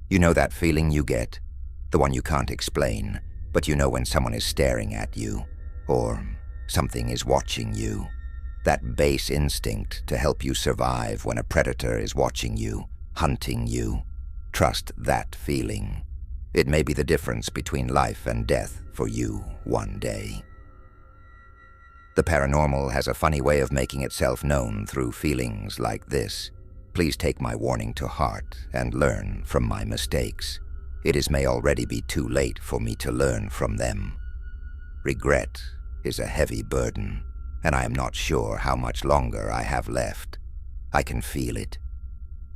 You know that feeling you get? The one you can't explain, but you know when someone is staring at you, or something is watching you. That base instinct to help you survive when a predator is watching you, hunting you. Trust that feeling. It may be the difference between life and death for you one day. The paranormal has a funny way of making itself known through feelings like this. Please take my warning to heart and learn from my mistakes. It may already be too late for me to learn from them. Regret is a heavy burden, and I am not sure how much longer I have left. I can feel it.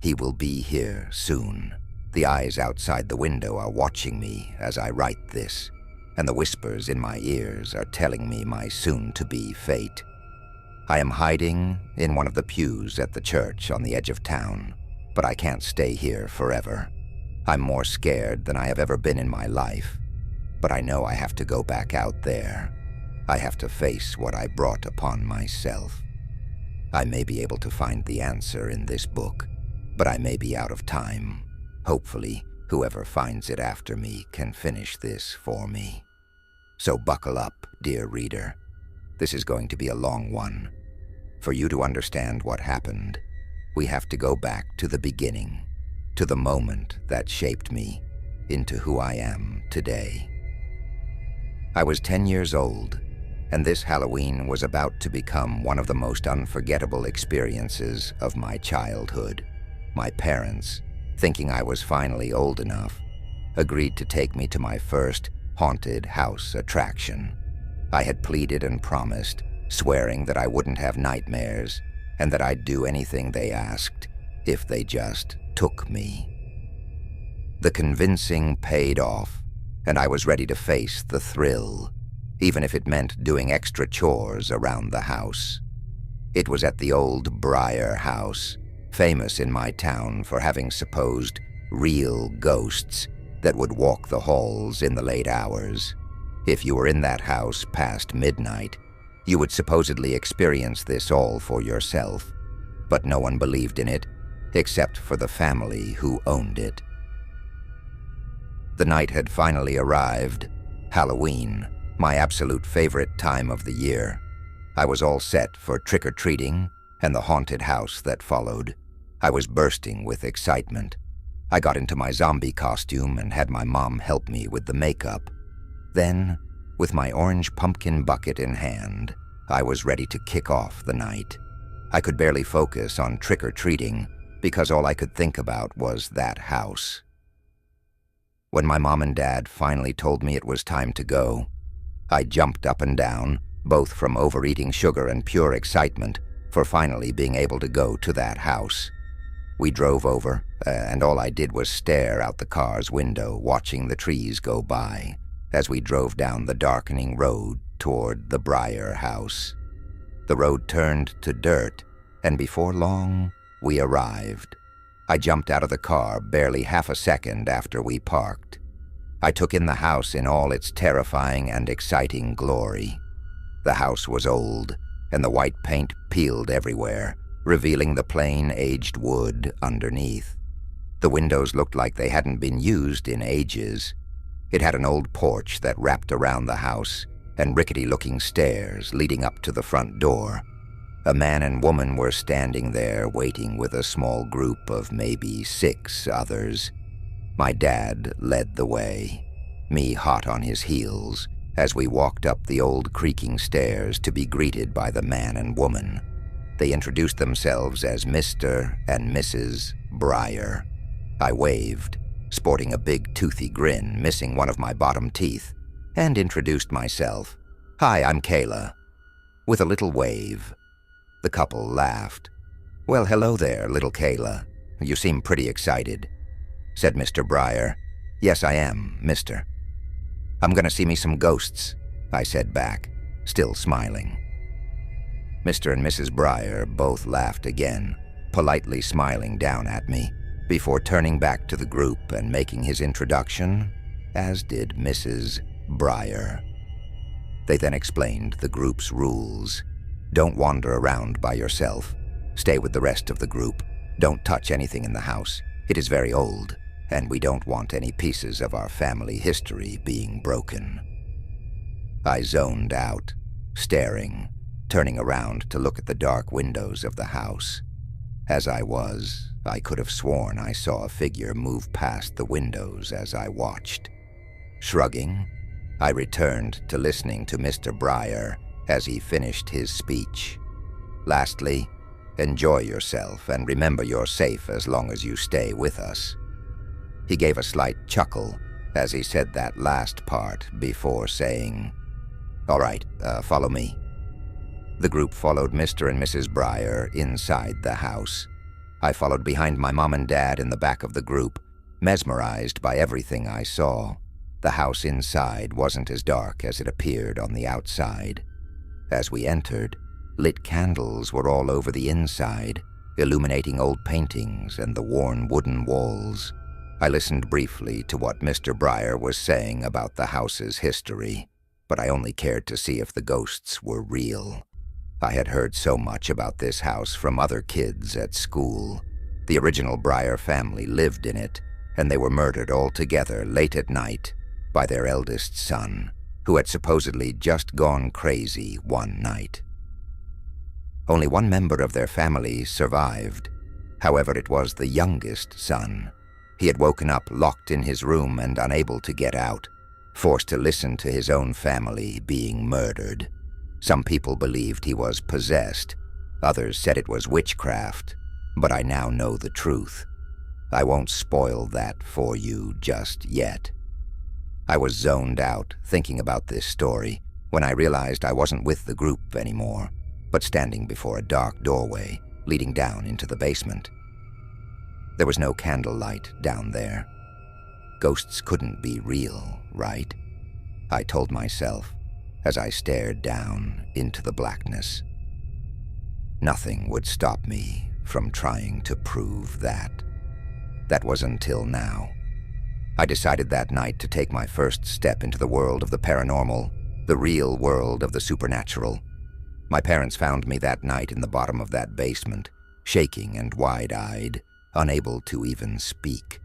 He will be here soon. The eyes outside the window are watching me as I write this, and the whispers in my ears are telling me my soon-to-be fate. I am hiding in one of the pews at the church on the edge of town, but I can't stay here forever. I'm more scared than I have ever been in my life, but I know I have to go back out there. I have to face what I brought upon myself. I may be able to find the answer in this book, but I may be out of time. Hopefully, whoever finds it after me can finish this for me. So buckle up, dear reader. This is going to be a long one. For you to understand what happened, we have to go back to the beginning, to the moment that shaped me into who I am today. I was 10 years old, and this Halloween was about to become one of the most unforgettable experiences of my childhood. My parents, thinking I was finally old enough, agreed to take me to my first haunted house attraction. I had pleaded and promised, swearing that I wouldn't have nightmares and that I'd do anything they asked if they just took me. The convincing paid off, and I was ready to face the thrill, even if it meant doing extra chores around the house. It was at the old Briar house, famous in my town for having supposed real ghosts that would walk the halls in the late hours. If you were in that house past midnight, you would supposedly experience this all for yourself, but no one believed in it except for the family who owned it. The night had finally arrived, Halloween, my absolute favorite time of the year. I was all set for trick-or-treating and the haunted house that followed. I was bursting with excitement. I got into my zombie costume and had my mom help me with the makeup. Then, with my orange pumpkin bucket in hand, I was ready to kick off the night. I could barely focus on trick-or-treating because all I could think about was that house. When my mom and dad finally told me it was time to go, I jumped up and down, both from overeating sugar and pure excitement for finally being able to go to that house. We drove over, and all I did was stare out the car's window, watching the trees go by as we drove down the darkening road toward the Briar house. The road turned to dirt, and before long, we arrived. I jumped out of the car barely half a second after we parked. I took in the house in all its terrifying and exciting glory. The house was old, and the white paint peeled everywhere, revealing the plain, aged wood underneath. The windows looked like they hadn't been used in ages. It had an old porch that wrapped around the house, and rickety-looking stairs leading up to the front door. A man and woman were standing there waiting with a small group of maybe 6 others. My dad led the way, me hot on his heels, as we walked up the old creaking stairs to be greeted by the man and woman. They introduced themselves as Mr. and Mrs. Briar. I waved, sporting a big toothy grin missing one of my bottom teeth, and introduced myself. "Hi, I'm Kayla," with a little wave. The couple laughed. "Well, hello there, little Kayla. You seem pretty excited," said Mr. Briar. "Yes, I am, mister." "I'm gonna see me some ghosts," I said back, still smiling. Mr. and Mrs. Briar both laughed again, politely smiling down at me, before turning back to the group and making his introduction, as did Mrs. Briar. They then explained the group's rules. Don't wander around by yourself. Stay with the rest of the group. Don't touch anything in the house. It is very old, and we don't want any pieces of our family history being broken. I zoned out, staring, turning around to look at the dark windows of the house. As I was, I could have sworn I saw a figure move past the windows as I watched. Shrugging, I returned to listening to Mr. Breyer as he finished his speech. Lastly, enjoy yourself and remember you're safe as long as you stay with us. He gave a slight chuckle as he said that last part before saying, "All right, follow me." The group followed Mr. and Mrs. Breyer inside the house. I followed behind my mom and dad in the back of the group, mesmerized by everything I saw. The house inside wasn't as dark as it appeared on the outside. As we entered, lit candles were all over the inside, illuminating old paintings and the worn wooden walls. I listened briefly to what Mr. Breyer was saying about the house's history, but I only cared to see if the ghosts were real. I had heard so much about this house from other kids at school. The original Breyer family lived in it, and they were murdered all together late at night by their eldest son, who had supposedly just gone crazy one night. Only one member of their family survived. However, it was the youngest son. He had woken up locked in his room and unable to get out, forced to listen to his own family being murdered. Some people believed he was possessed. Others said it was witchcraft, but I now know the truth. I won't spoil that for you just yet. I was zoned out thinking about this story when I realized I wasn't with the group anymore, but standing before a dark doorway leading down into the basement. There was no candlelight down there. Ghosts couldn't be real, right? I told myself as I stared down into the blackness. Nothing would stop me from trying to prove that. That was until now. I decided that night to take my first step into the world of the paranormal, the real world of the supernatural. My parents found me that night in the bottom of that basement, shaking and wide-eyed, unable to even speak.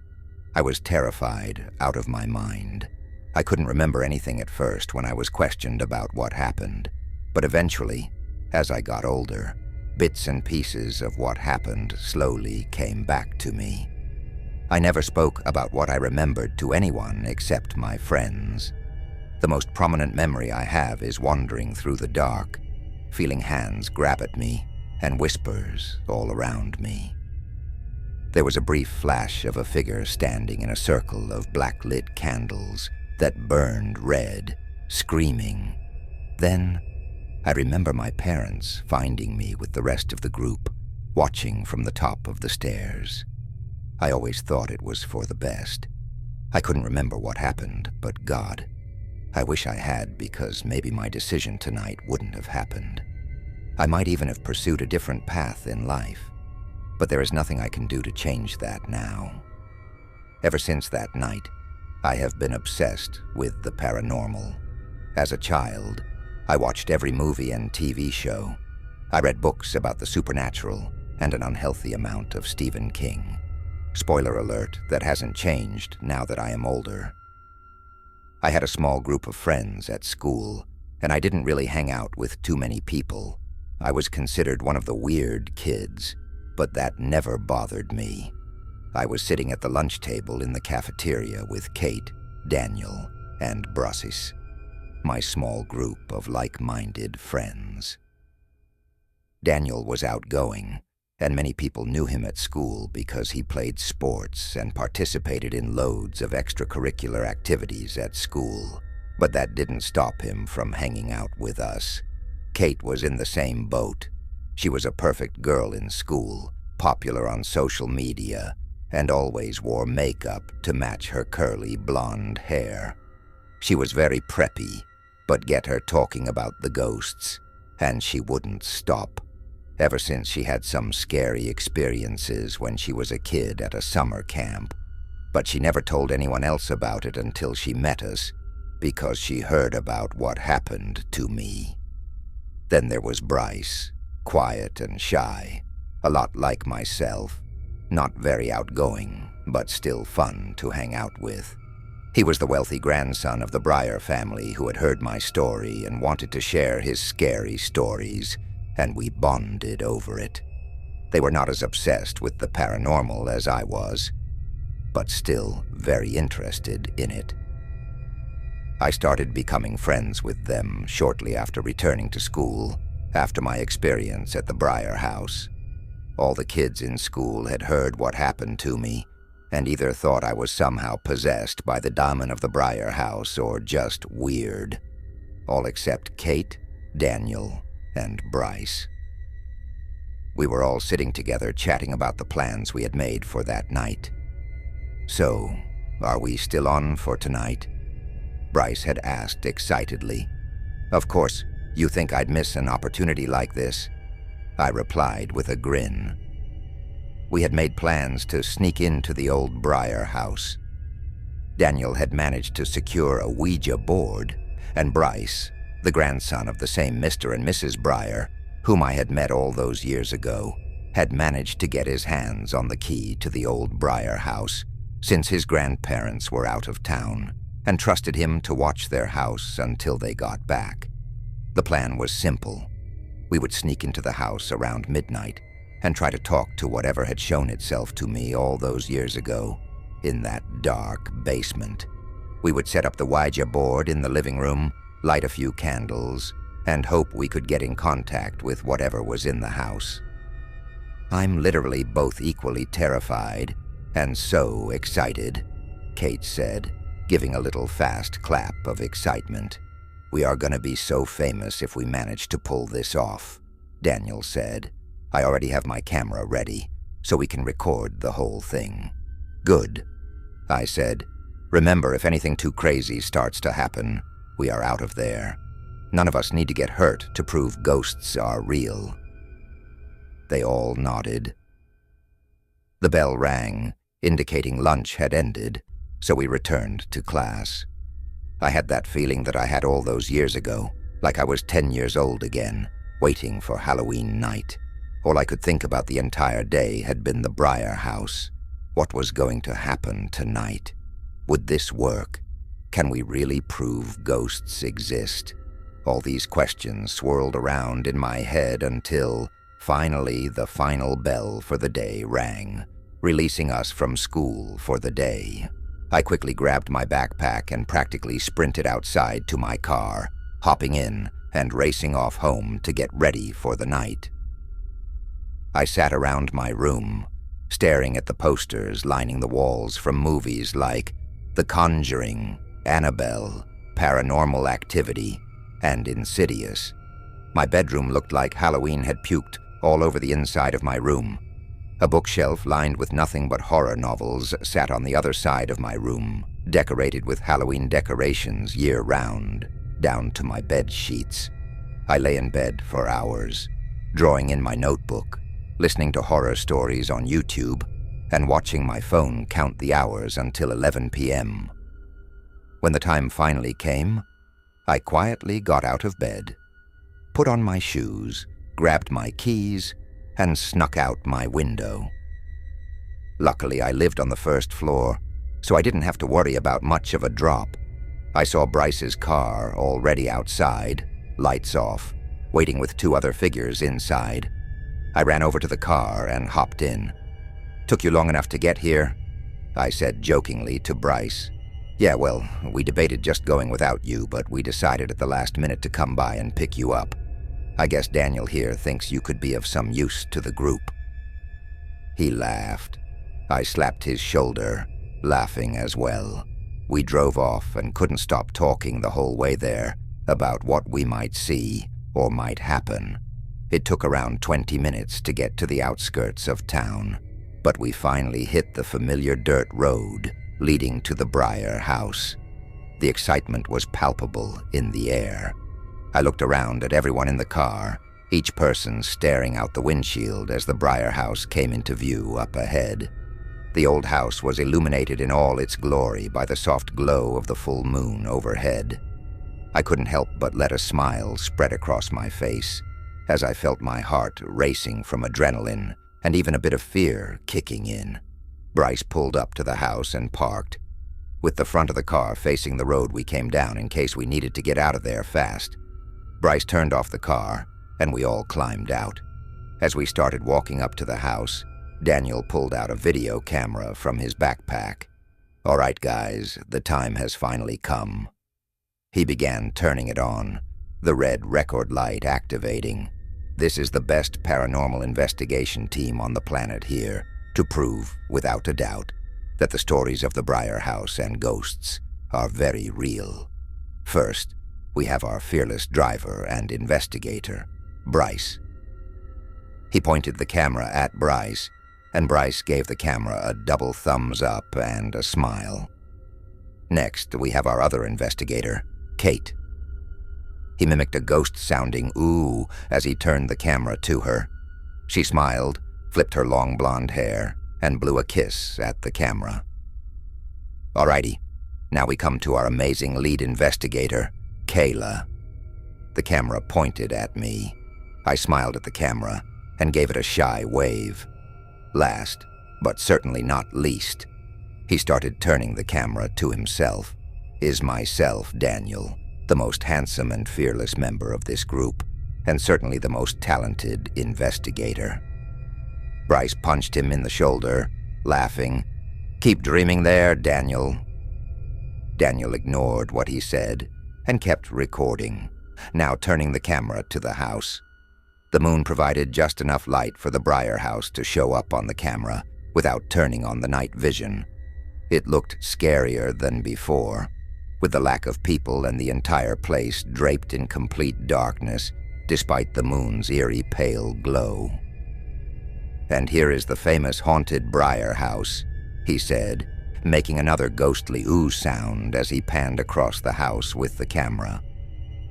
I was terrified out of my mind. I couldn't remember anything at first when I was questioned about what happened, but eventually, as I got older, bits and pieces of what happened slowly came back to me. I never spoke about what I remembered to anyone except my friends. The most prominent memory I have is wandering through the dark, feeling hands grab at me and whispers all around me. There was a brief flash of a figure standing in a circle of black-lit candles that burned red, screaming. Then, I remember my parents finding me with the rest of the group, watching from the top of the stairs. I always thought it was for the best. I couldn't remember what happened, but God, I wish I had, because maybe my decision tonight wouldn't have happened. I might even have pursued a different path in life, but there is nothing I can do to change that now. Ever since that night, I have been obsessed with the paranormal. As a child, I watched every movie and TV show. I read books about the supernatural and an unhealthy amount of Stephen King. Spoiler alert, that hasn't changed now that I am older. I had a small group of friends at school, and I didn't really hang out with too many people. I was considered one of the weird kids, but that never bothered me. I was sitting at the lunch table in the cafeteria with Kate, Daniel, and Brassis, my small group of like-minded friends. Daniel was outgoing, and many people knew him at school because he played sports and participated in loads of extracurricular activities at school, but that didn't stop him from hanging out with us. Kate was in the same boat. She was a perfect girl in school, popular on social media, and always wore makeup to match her curly blonde hair. She was very preppy, but get her talking about the ghosts, and she wouldn't stop, ever since she had some scary experiences when she was a kid at a summer camp. But she never told anyone else about it until she met us, because she heard about what happened to me. Then there was Bryce, quiet and shy, a lot like myself, not very outgoing, but still fun to hang out with. He was the wealthy grandson of the Breyer family who had heard my story and wanted to share his scary stories, and we bonded over it. They were not as obsessed with the paranormal as I was, but still very interested in it. I started becoming friends with them shortly after returning to school, after my experience at the Breyer house. All the kids in school had heard what happened to me, and either thought I was somehow possessed by the daemon of the Breyer house or just weird. All except Kate, Daniel, and Bryce. We were all sitting together chatting about the plans we had made for that night. "So, are we still on for tonight?" Bryce had asked excitedly. "Of course, you think I'd miss an opportunity like this?" I replied with a grin. We had made plans to sneak into the old Breyer house. Daniel had managed to secure a Ouija board, and Bryce, the grandson of the same Mr. and Mrs. Breyer, whom I had met all those years ago, had managed to get his hands on the key to the old Breyer house, since his grandparents were out of town, and trusted him to watch their house until they got back. The plan was simple. We would sneak into the house around midnight and try to talk to whatever had shown itself to me all those years ago in that dark basement. We would set up the Ouija board in the living room, light a few candles, and hope we could get in contact with whatever was in the house. "I'm literally both equally terrified and so excited," Kate said, giving a little fast clap of excitement. "We are going to be so famous if we manage to pull this off," Daniel said. "I already have my camera ready, so we can record the whole thing." "Good," I said. "Remember, if anything too crazy starts to happen, we are out of there. None of us need to get hurt to prove ghosts are real." They all nodded. The bell rang, indicating lunch had ended, so we returned to class. I had that feeling that I had all those years ago, like I was 10 years old again, waiting for Halloween night. All I could think about the entire day had been the Breyer house. What was going to happen tonight? Would this work? Can we really prove ghosts exist? All these questions swirled around in my head until, finally, the final bell for the day rang, releasing us from school for the day. I quickly grabbed my backpack and practically sprinted outside to my car, hopping in and racing off home to get ready for the night. I sat around my room, staring at the posters lining the walls from movies like The Conjuring, Annabelle, Paranormal Activity, and Insidious. My bedroom looked like Halloween had puked all over the inside of my room. A bookshelf lined with nothing but horror novels sat on the other side of my room, decorated with Halloween decorations year-round, down to my bed sheets. I lay in bed for hours, drawing in my notebook, listening to horror stories on YouTube, and watching my phone count the hours until 11 p.m. When the time finally came, I quietly got out of bed, put on my shoes, grabbed my keys, and snuck out my window. Luckily, I lived on the first floor, so I didn't have to worry about much of a drop. I saw Bryce's car already outside, lights off, waiting with 2 other figures inside. I ran over to the car and hopped in. "Took you long enough to get here?" I said jokingly to Bryce. "Yeah, well, we debated just going without you, but we decided at the last minute to come by and pick you up. I guess Daniel here thinks you could be of some use to the group." He laughed. I slapped his shoulder, laughing as well. We drove off and couldn't stop talking the whole way there about what we might see or might happen. It took around 20 minutes to get to the outskirts of town, but we finally hit the familiar dirt road leading to the Breyer house. The excitement was palpable in the air. I looked around at everyone in the car, each person staring out the windshield as the Breyer house came into view up ahead. The old house was illuminated in all its glory by the soft glow of the full moon overhead. I couldn't help but let a smile spread across my face as I felt my heart racing from adrenaline and even a bit of fear kicking in. Bryce pulled up to the house and parked, with the front of the car facing the road we came down in case we needed to get out of there fast. Bryce turned off the car, and we all climbed out. As we started walking up to the house, Daniel pulled out a video camera from his backpack. "All right, guys, the time has finally come." He began turning it on, the red record light activating. "This is the best paranormal investigation team on the planet here, to prove, without a doubt, that the stories of the Briar House and ghosts are very real. First, we have our fearless driver and investigator, Bryce." He pointed the camera at Bryce, and Bryce gave the camera a double thumbs up and a smile. Next, we have our other investigator, Kate. He mimicked a ghost-sounding ooh as he turned the camera to her. She smiled, flipped her long blonde hair, and blew a kiss at the camera. "Alrighty, now we come to our amazing lead investigator, Kayla." The camera pointed at me. I smiled at the camera and gave it a shy wave. Last, but certainly not least, he started turning the camera to himself. "Is myself, Daniel, the most handsome and fearless member of this group, and certainly the most talented investigator." Bryce punched him in the shoulder, laughing. "Keep dreaming there, Daniel." Daniel ignored what he said and kept recording, now turning the camera to the house. The moon provided just enough light for the Briar House to show up on the camera without turning on the night vision. It looked scarier than before, with the lack of people and the entire place draped in complete darkness despite the moon's eerie pale glow. "And here is the famous haunted Briar House," he said, making another ghostly ooh sound as he panned across the house with the camera.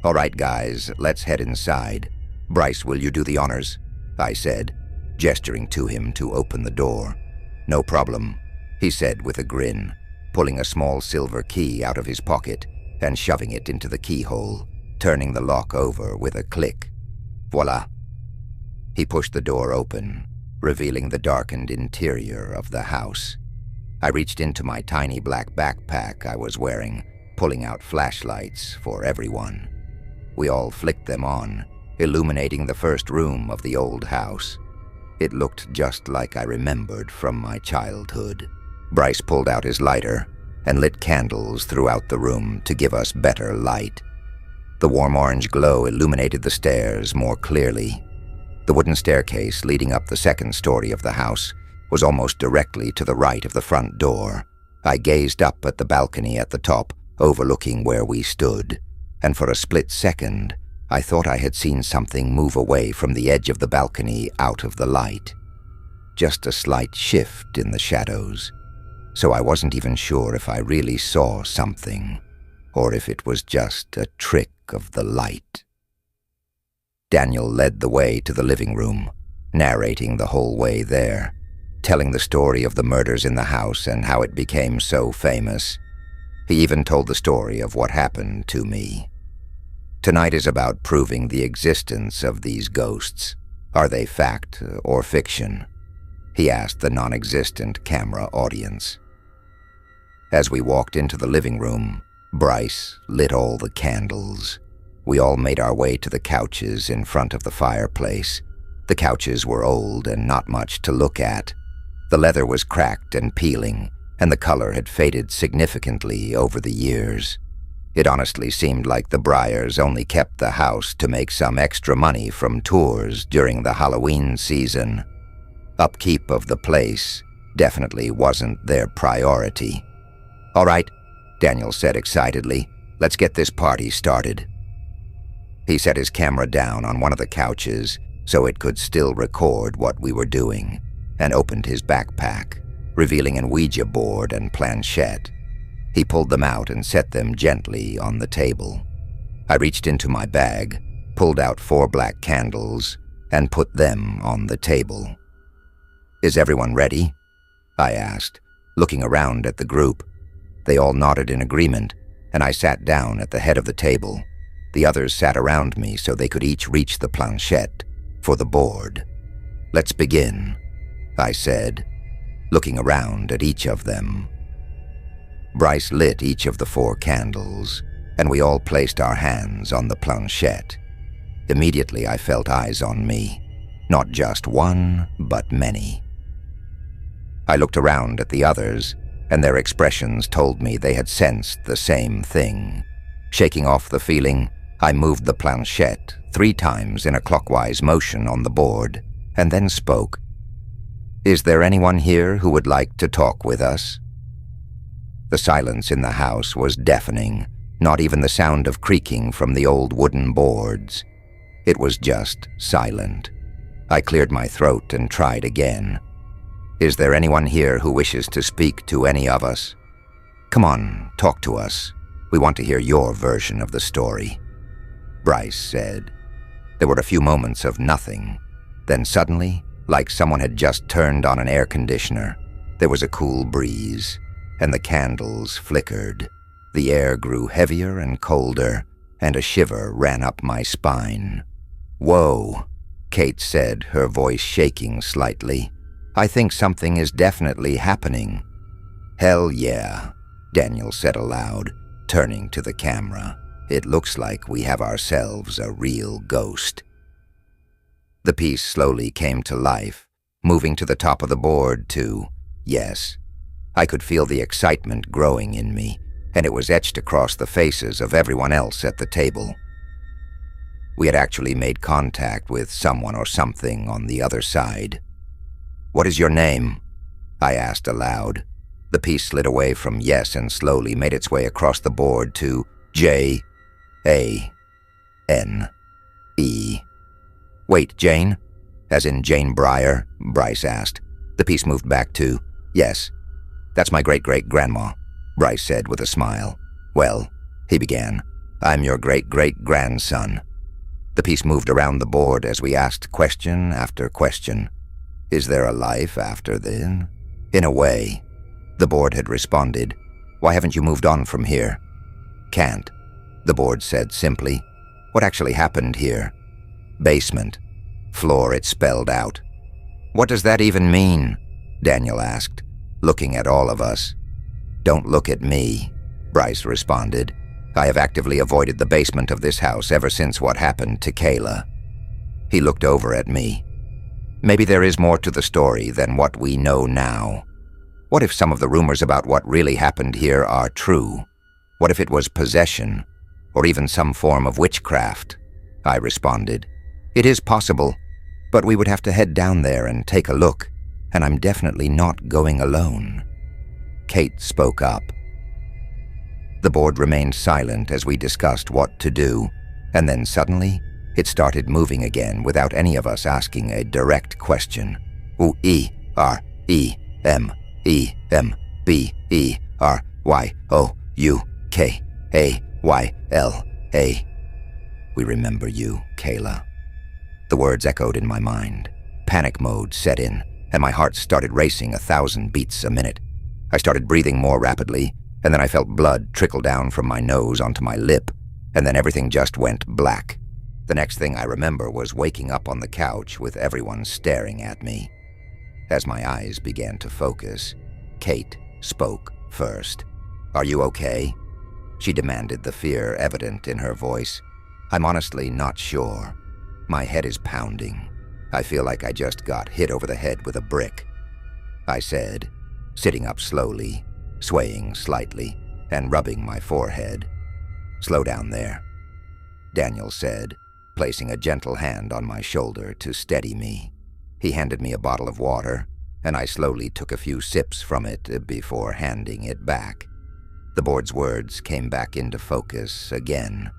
"All right, guys, let's head inside. Bryce, will you do the honors?" I said, gesturing to him to open the door. "No problem," he said with a grin, pulling a small silver key out of his pocket and shoving it into the keyhole, turning the lock over with a click. Voila! He pushed the door open, revealing the darkened interior of the house. I reached into my tiny black backpack I was wearing, pulling out flashlights for everyone. We all flicked them on, illuminating the first room of the old house. It looked just like I remembered from my childhood. Bryce pulled out his lighter and lit candles throughout the room to give us better light. The warm orange glow illuminated the stairs more clearly. The wooden staircase leading up the second story of the house was almost directly to the right of the front door. I gazed up at the balcony at the top, overlooking where we stood, and for a split second, I thought I had seen something move away from the edge of the balcony out of the light. Just a slight shift in the shadows, so I wasn't even sure if I really saw something, or if it was just a trick of the light. Daniel led the way to the living room, narrating the whole way there, telling the story of the murders in the house and how it became so famous. He even told the story of what happened to me. Tonight is about proving the existence of these ghosts. Are they fact or fiction? He asked the non-existent camera audience. As we walked into the living room, Bryce lit all the candles. We all made our way to the couches in front of the fireplace. The couches were old and not much to look at. The leather was cracked and peeling, and the color had faded significantly over the years. It honestly seemed like the Briars only kept the house to make some extra money from tours during the Halloween season. Upkeep of the place definitely wasn't their priority. "All right," Daniel said excitedly, "let's get this party started." He set his camera down on one of the couches so it could still record what we were doing, and opened his backpack, revealing an Ouija board and planchette. He pulled them out and set them gently on the table. I reached into my bag, pulled out 4 black candles, and put them on the table. "Is everyone ready?" I asked, looking around at the group. They all nodded in agreement, and I sat down at the head of the table. The others sat around me so they could each reach the planchette for the board. "Let's begin," I said. looking around at each of them. Bryce lit each of the 4 candles, and we all placed our hands on the planchette. Immediately I felt eyes on me, not just one, but many. I looked around at the others, and their expressions told me they had sensed the same thing. Shaking off the feeling, I moved the planchette 3 times in a clockwise motion on the board, and then spoke. "Is there anyone here who would like to talk with us?" The silence in the house was deafening, not even the sound of creaking from the old wooden boards. It was just silent. I cleared my throat and tried again. "Is there anyone here who wishes to speak to any of us? Come on, talk to us. We want to hear your version of the story." Bryce said. There were a few moments of nothing. Then suddenly, like someone had just turned on an air conditioner, there was a cool breeze, and the candles flickered. The air grew heavier and colder, and a shiver ran up my spine. "Whoa," Kate said, her voice shaking slightly. "I think something is definitely happening." "Hell yeah," Daniel said aloud, turning to the camera. "It looks like we have ourselves a real ghost." The piece slowly came to life, moving to the top of the board to yes. I could feel the excitement growing in me, and it was etched across the faces of everyone else at the table. We had actually made contact with someone or something on the other side. "What is your name?" I asked aloud. The piece slid away from yes and slowly made its way across the board to J-A-N-E. "Wait, Jane? As in Jane Breyer?" Bryce asked. The piece moved back to yes. "That's my great-great-grandma," Bryce said with a smile. "Well," he began, "I'm your great-great-grandson." The piece moved around the board as we asked question after question. "Is there a life after this?" "In a way," the board had responded. "Why haven't you moved on from here?" "Can't," the board said simply. "What actually happened here?" "Basement. Floor," it spelled out. "What does that even mean?" Daniel asked, looking at all of us. "Don't look at me," Bryce responded. "I have actively avoided the basement of this house ever since what happened to Kayla." He looked over at me. "Maybe there is more to the story than what we know now. What if some of the rumors about what really happened here are true? What if it was possession, or even some form of witchcraft?" I responded. "It is possible, but we would have to head down there and take a look, and I'm definitely not going alone." Kate spoke up. The board remained silent as we discussed what to do, and then suddenly, it started moving again without any of us asking a direct question. "U-E-R-E-M-E-M-B-E-R-Y-O-U-K-A-Y-L-A. We remember you, Kayla." The words echoed in my mind. Panic mode set in, and my heart started racing 1,000 beats a minute. I started breathing more rapidly, and then I felt blood trickle down from my nose onto my lip, and then everything just went black. The next thing I remember was waking up on the couch with everyone staring at me. As my eyes began to focus, Kate spoke first. "Are you okay?" she demanded, the fear evident in her voice. "I'm honestly not sure. My head is pounding. I feel like I just got hit over the head with a brick," I said, sitting up slowly, swaying slightly, and rubbing my forehead. "Slow down there," Daniel said, placing a gentle hand on my shoulder to steady me. He handed me a bottle of water, and I slowly took a few sips from it before handing it back. The board's words came back into focus again.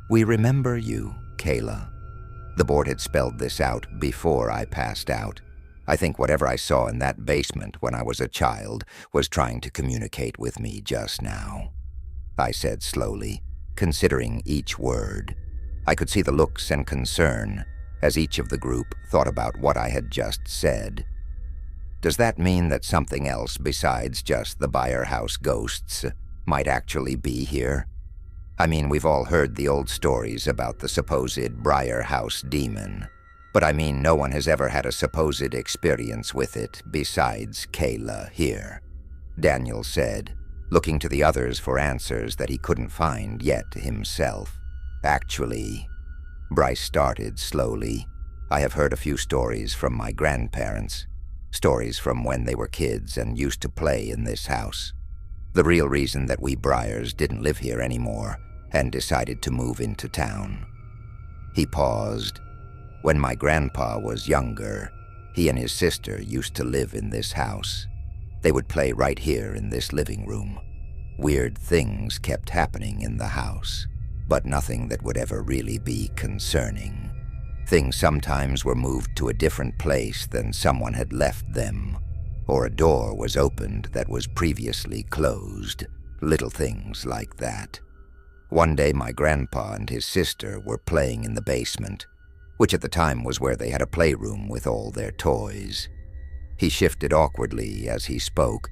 "We remember you, Kayla." The board had spelled this out before I passed out. I think whatever I saw in that basement when I was a child was trying to communicate with me just now. I said slowly, considering each word. I could see the looks and concern as each of the group thought about what I had just said. "Does that mean that something else besides just the Breyer House ghosts might actually be here? I mean, we've all heard the old stories about the supposed Breyer House demon. But I mean, no one has ever had a supposed experience with it besides Kayla here, Daniel said, looking to the others for answers that he couldn't find yet himself. Actually, Bryce started slowly. I have heard a few stories from my grandparents, stories from when they were kids and used to play in this house. The real reason that we Bryars didn't live here anymore and decided to move into town. He paused. When my grandpa was younger, he and his sister used to live in this house. They would play right here in this living room. Weird things kept happening in the house, but nothing that would ever really be concerning. Things sometimes were moved to a different place than someone had left them, or a door was opened that was previously closed. Little things like that. One day my grandpa and his sister were playing in the basement, which at the time was where they had a playroom with all their toys. He shifted awkwardly as he spoke,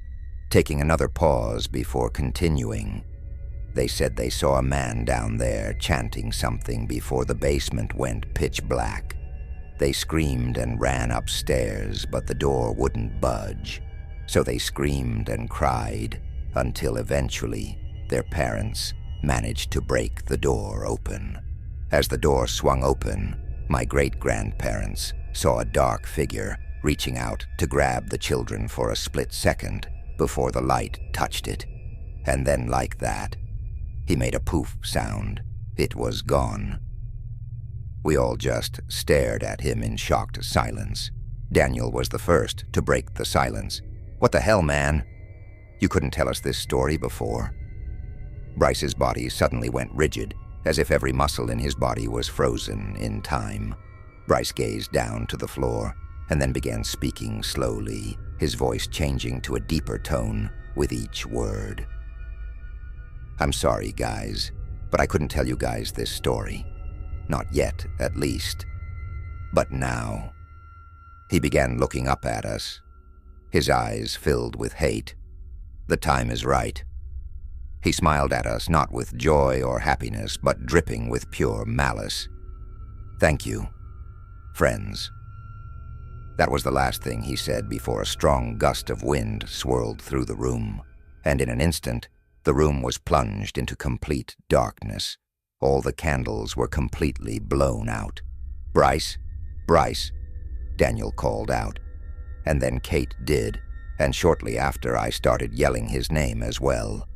taking another pause before continuing. They said they saw a man down there chanting something before the basement went pitch black. They screamed and ran upstairs, but the door wouldn't budge. So they screamed and cried until eventually their parents managed to break the door open. As the door swung open, my great-grandparents saw a dark figure reaching out to grab the children for a split second before the light touched it. And then like that, he made a poof sound. It was gone. We all just stared at him in shocked silence. Daniel was the first to break the silence. "What the hell, man? You couldn't tell us this story before?" Bryce's body suddenly went rigid, as if every muscle in his body was frozen in time. Bryce gazed down to the floor and then began speaking slowly, his voice changing to a deeper tone with each word. "I'm sorry, guys, but I couldn't tell you guys this story. Not yet, at least. But now." He began looking up at us, his eyes filled with hate. "The time is right." He smiled at us, not with joy or happiness, but dripping with pure malice. "Thank you, friends." That was the last thing he said before a strong gust of wind swirled through the room, and in an instant, the room was plunged into complete darkness. All the candles were completely blown out. "Bryce, Bryce," Daniel called out. And then Kate did, and shortly after I started yelling his name as well.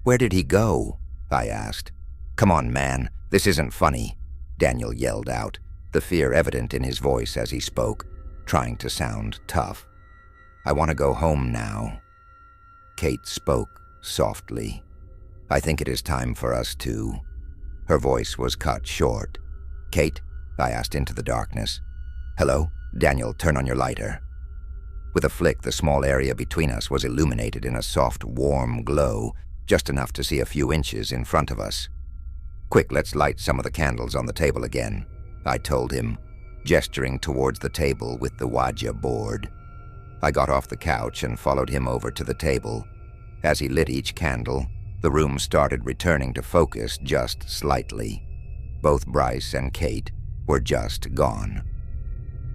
"Where did he go?" I asked. "Come on, man, this isn't funny," Daniel yelled out, the fear evident in his voice as he spoke, trying to sound tough. "I want to go home now." Kate spoke softly. "I think it is time for us to..." Her voice was cut short. "Kate?" I asked into the darkness. "Hello? Daniel, turn on your lighter." With a flick, the small area between us was illuminated in a soft, warm glow, just enough to see a few inches in front of us. "Quick, let's light some of the candles on the table again," I told him, gesturing towards the table with the Ouija board. I got off the couch and followed him over to the table. As he lit each candle, the room started returning to focus just slightly. Both Bryce and Kate were just gone.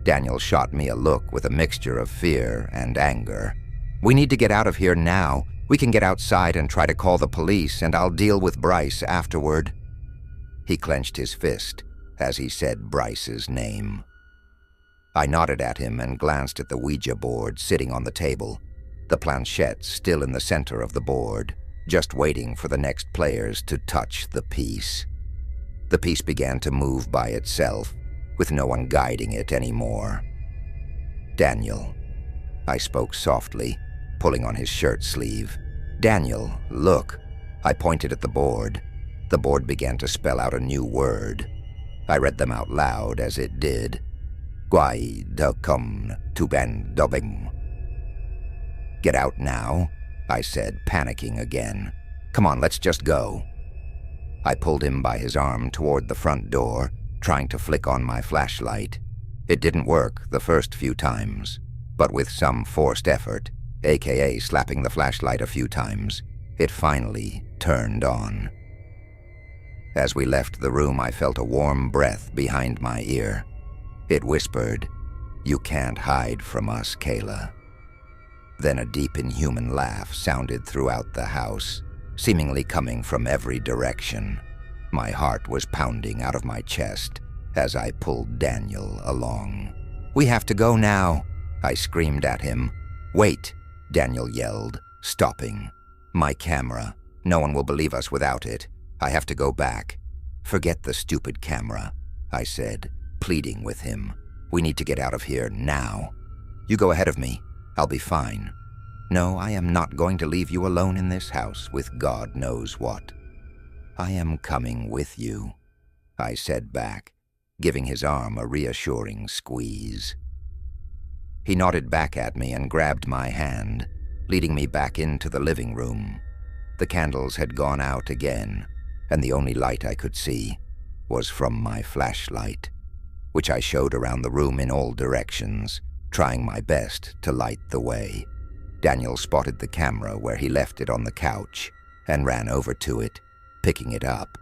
Daniel shot me a look with a mixture of fear and anger. "We need to get out of here now. We can get outside and try to call the police, and I'll deal with Bryce afterward." He clenched his fist as he said Bryce's name. I nodded at him and glanced at the Ouija board sitting on the table, the planchette still in the center of the board, just waiting for the next players to touch the piece. The piece began to move by itself, with no one guiding it anymore. "Daniel," I spoke softly, pulling on his shirt sleeve. "Daniel, look." I pointed at the board. The board began to spell out a new word. I read them out loud as it did. "Guai da cum tu ben dobing." "Get out now," I said, panicking again. "Come on, let's just go." I pulled him by his arm toward the front door, trying to flick on my flashlight. It didn't work the first few times, but with some forced effort, aka slapping the flashlight a few times, it finally turned on. As we left the room, I felt a warm breath behind my ear. It whispered, "You can't hide from us, Kayla." Then a deep, inhuman laugh sounded throughout the house, seemingly coming from every direction. My heart was pounding out of my chest as I pulled Daniel along. "We have to go now," I screamed at him. "Wait," Daniel yelled, stopping. "My camera. No one will believe us without it. I have to go back." "Forget the stupid camera," I said, pleading with him. "We need to get out of here now. You go ahead of me. I'll be fine." "No, I am not going to leave you alone in this house with God knows what." "I am coming with you," I said back, giving his arm a reassuring squeeze. He nodded back at me and grabbed my hand, leading me back into the living room. The candles had gone out again, and the only light I could see was from my flashlight, which I showed around the room in all directions, trying my best to light the way. Daniel spotted the camera where he left it on the couch and ran over to it, picking it up.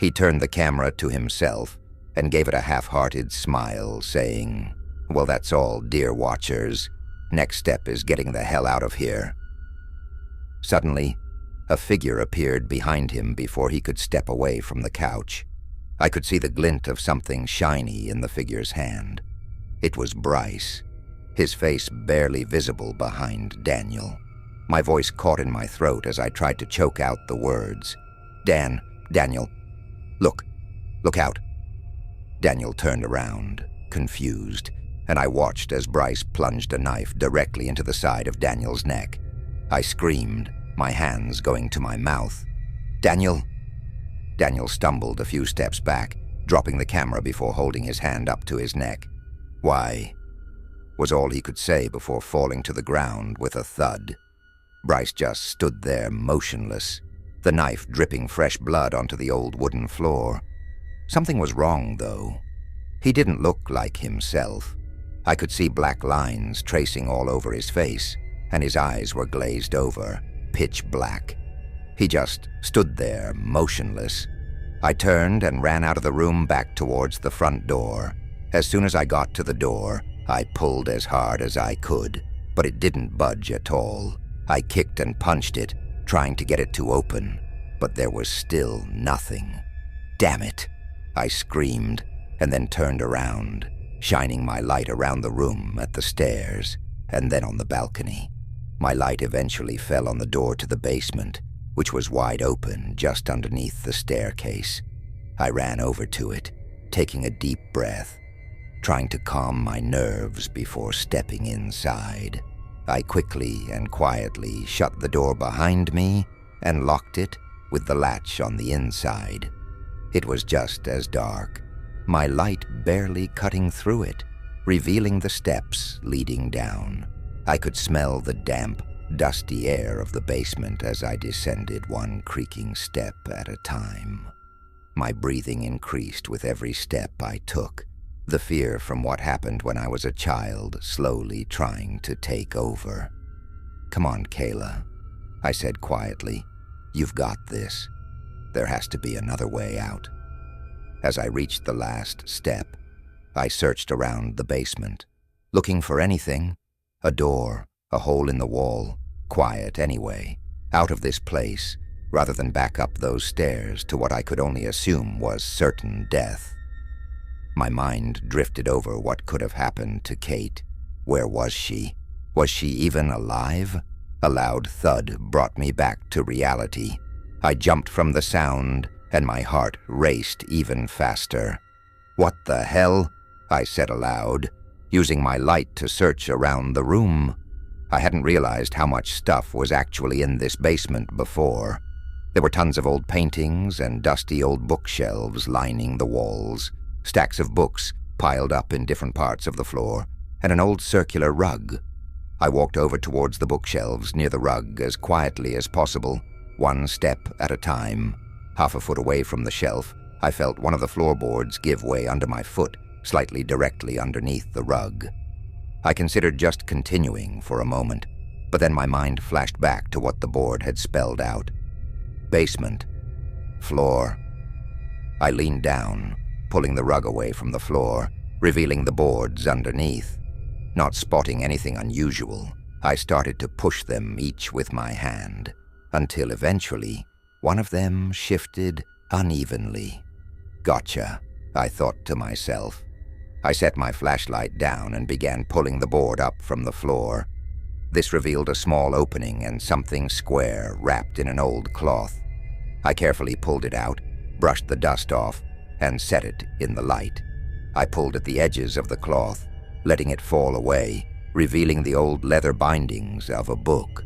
He turned the camera to himself and gave it a half-hearted smile, saying, "Well, that's all, dear watchers. Next step is getting the hell out of here." Suddenly, a figure appeared behind him before he could step away from the couch. I could see the glint of something shiny in the figure's hand. It was Bryce, his face barely visible behind Daniel. My voice caught in my throat as I tried to choke out the words. Daniel, look out." Daniel turned around, confused, and I watched as Bryce plunged a knife directly into the side of Daniel's neck. I screamed, my hands going to my mouth. Daniel stumbled a few steps back, dropping the camera before holding his hand up to his neck. "Why?" was all he could say before falling to the ground with a thud. Bryce just stood there motionless, the knife dripping fresh blood onto the old wooden floor. Something was wrong, though. He didn't look like himself. I could see black lines tracing all over his face, and his eyes were glazed over, pitch black. He just stood there, motionless. I turned and ran out of the room back towards the front door. As soon as I got to the door, I pulled as hard as I could, but it didn't budge at all. I kicked and punched it, trying to get it to open, but there was still nothing. "Damn it!" I screamed, and then turned around, shining my light around the room, at the stairs, and then on the balcony. My light eventually fell on the door to the basement, which was wide open just underneath the staircase. I ran over to it, taking a deep breath, trying to calm my nerves before stepping inside. I quickly and quietly shut the door behind me and locked it with the latch on the inside. It was just as dark, my light barely cutting through it, revealing the steps leading down. I could smell the damp, dusty air of the basement as I descended one creaking step at a time. My breathing increased with every step I took, the fear from what happened when I was a child slowly trying to take over. "Come on, Kayla," I said quietly. "You've got this. There has to be another way out." As I reached the last step, I searched around the basement, looking for anything. A door, a hole in the wall, quiet anyway, out of this place, rather than back up those stairs to what I could only assume was certain death. My mind drifted over what could have happened to Kate. Where was she? Was she even alive? A loud thud brought me back to reality. I jumped from the sound, and my heart raced even faster. "What the hell?" I said aloud, using my light to search around the room. I hadn't realized how much stuff was actually in this basement before. There were tons of old paintings and dusty old bookshelves lining the walls, stacks of books piled up in different parts of the floor, and an old circular rug. I walked over towards the bookshelves near the rug as quietly as possible, one step at a time. Half a foot away from the shelf, I felt one of the floorboards give way under my foot, slightly directly underneath the rug. I considered just continuing for a moment, but then my mind flashed back to what the board had spelled out. Basement. Floor. I leaned down, pulling the rug away from the floor, revealing the boards underneath. Not spotting anything unusual, I started to push them each with my hand, until eventually one of them shifted unevenly. Gotcha, I thought to myself. I set my flashlight down and began pulling the board up from the floor. This revealed a small opening and something square wrapped in an old cloth. I carefully pulled it out, brushed the dust off, and set it in the light. I pulled at the edges of the cloth, letting it fall away, revealing the old leather bindings of a book.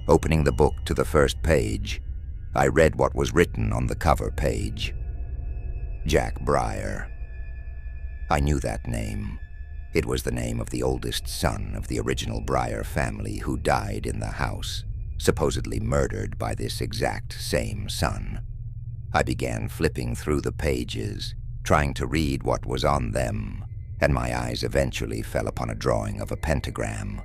Opening the book to the first page, I read what was written on the cover page. Jack Breyer. I knew that name. It was the name of the oldest son of the original Breyer family who died in the house, supposedly murdered by this exact same son. I began flipping through the pages, trying to read what was on them, and my eyes eventually fell upon a drawing of a pentagram.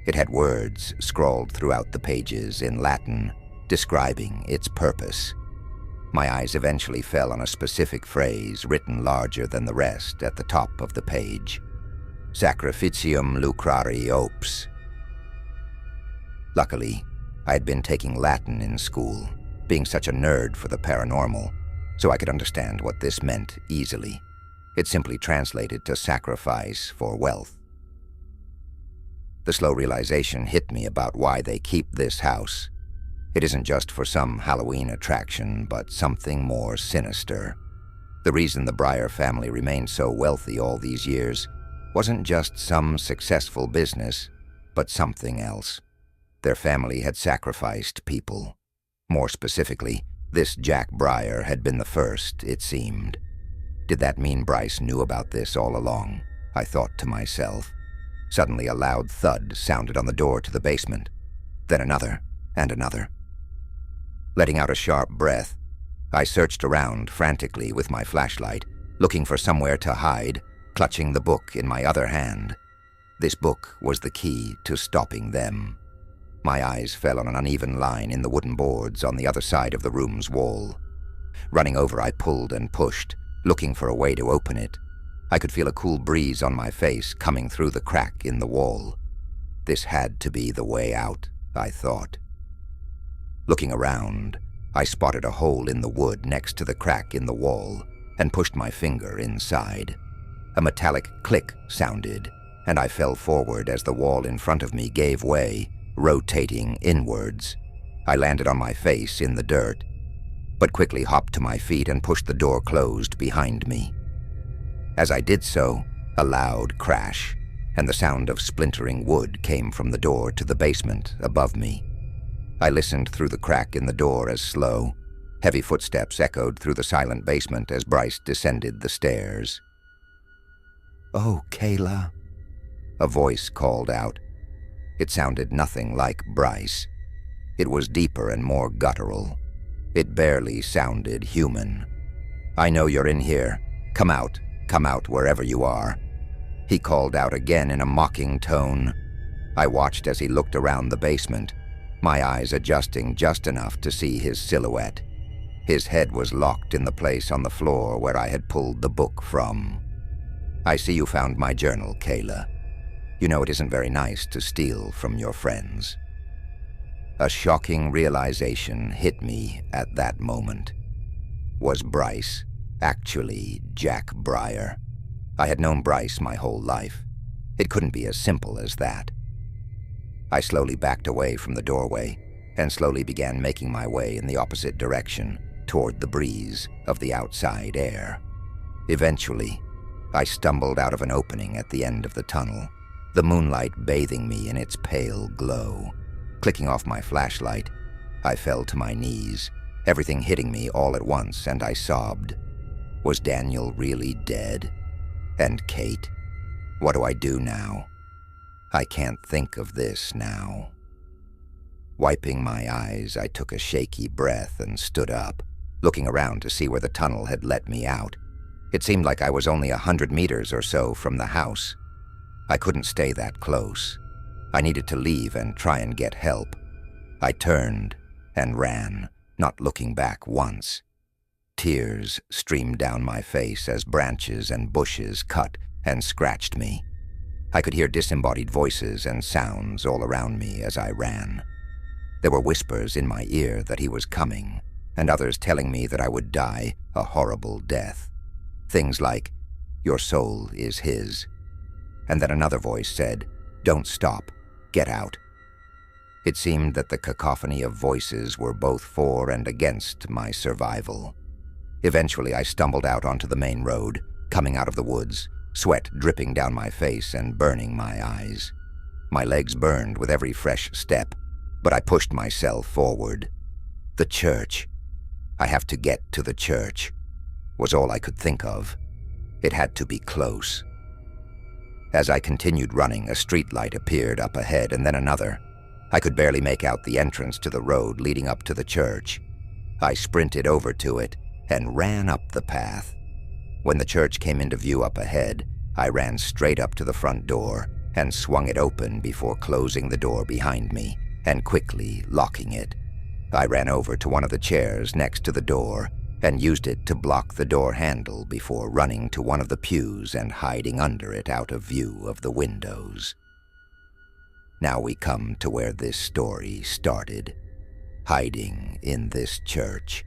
It had words scrawled throughout the pages in Latin, describing its purpose. My eyes eventually fell on a specific phrase written larger than the rest at the top of the page. Sacrificium lucrari ops. Luckily, I had been taking Latin in school, being such a nerd for the paranormal, so I could understand what this meant easily. It simply translated to sacrifice for wealth. The slow realization hit me about why they keep this house. It isn't just for some Halloween attraction, but something more sinister. The reason the Breyer family remained so wealthy all these years wasn't just some successful business, but something else. Their family had sacrificed people. More specifically, this Jack Breyer had been the first, it seemed. Did that mean Bryce knew about this all along? I thought to myself. Suddenly a loud thud sounded on the door to the basement. Then another, and another. Letting out a sharp breath, I searched around frantically with my flashlight, looking for somewhere to hide, clutching the book in my other hand. This book was the key to stopping them. My eyes fell on an uneven line in the wooden boards on the other side of the room's wall. Running over, I pulled and pushed, looking for a way to open it. I could feel a cool breeze on my face coming through the crack in the wall. This had to be the way out, I thought. Looking around, I spotted a hole in the wood next to the crack in the wall and pushed my finger inside. A metallic click sounded, and I fell forward as the wall in front of me gave way, rotating inwards. I landed on my face in the dirt, but quickly hopped to my feet and pushed the door closed behind me. As I did so, a loud crash, and the sound of splintering wood came from the door to the basement above me. I listened through the crack in the door as slow, heavy footsteps echoed through the silent basement as Bryce descended the stairs. "Oh, Kayla," a voice called out. It sounded nothing like Bryce. It was deeper and more guttural. It barely sounded human. "I know you're in here. Come out wherever you are." He called out again in a mocking tone. I watched as he looked around the basement, my eyes adjusting just enough to see his silhouette. His head was locked in the place on the floor where I had pulled the book from. "I see you found my journal, Kayla. You know it isn't very nice to steal from your friends." A shocking realization hit me at that moment. Was Bryce actually Jack Breyer? I had known Bryce my whole life. It couldn't be as simple as that. I slowly backed away from the doorway and slowly began making my way in the opposite direction toward the breeze of the outside air. Eventually, I stumbled out of an opening at the end of the tunnel, the moonlight bathing me in its pale glow. Clicking off my flashlight, I fell to my knees, everything hitting me all at once, and I sobbed. Was Daniel really dead? And Kate? What do I do now? I can't think of this now. Wiping my eyes, I took a shaky breath and stood up, looking around to see where the tunnel had let me out. It seemed like I was only 100 meters or so from the house. I couldn't stay that close. I needed to leave and try and get help. I turned and ran, not looking back once. Tears streamed down my face as branches and bushes cut and scratched me. I could hear disembodied voices and sounds all around me as I ran. There were whispers in my ear that he was coming, and others telling me that I would die a horrible death. Things like, "Your soul is his." And then another voice said, "Don't stop. Get out." It seemed that the cacophony of voices were both for and against my survival. Eventually, I stumbled out onto the main road, coming out of the woods, sweat dripping down my face and burning my eyes. My legs burned with every fresh step, but I pushed myself forward. The church. I have to get to the church, was all I could think of. It had to be close. As I continued running, a streetlight appeared up ahead and then another. I could barely make out the entrance to the road leading up to the church. I sprinted over to it and ran up the path. When the church came into view up ahead, I ran straight up to the front door and swung it open before closing the door behind me and quickly locking it. I ran over to one of the chairs next to the door and used it to block the door handle before running to one of the pews and hiding under it out of view of the windows. Now we come to where this story started, hiding in this church,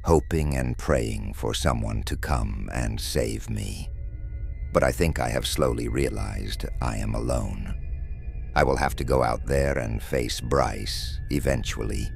hoping and praying for someone to come and save me. But I think I have slowly realized I am alone. I will have to go out there and face Bryce eventually.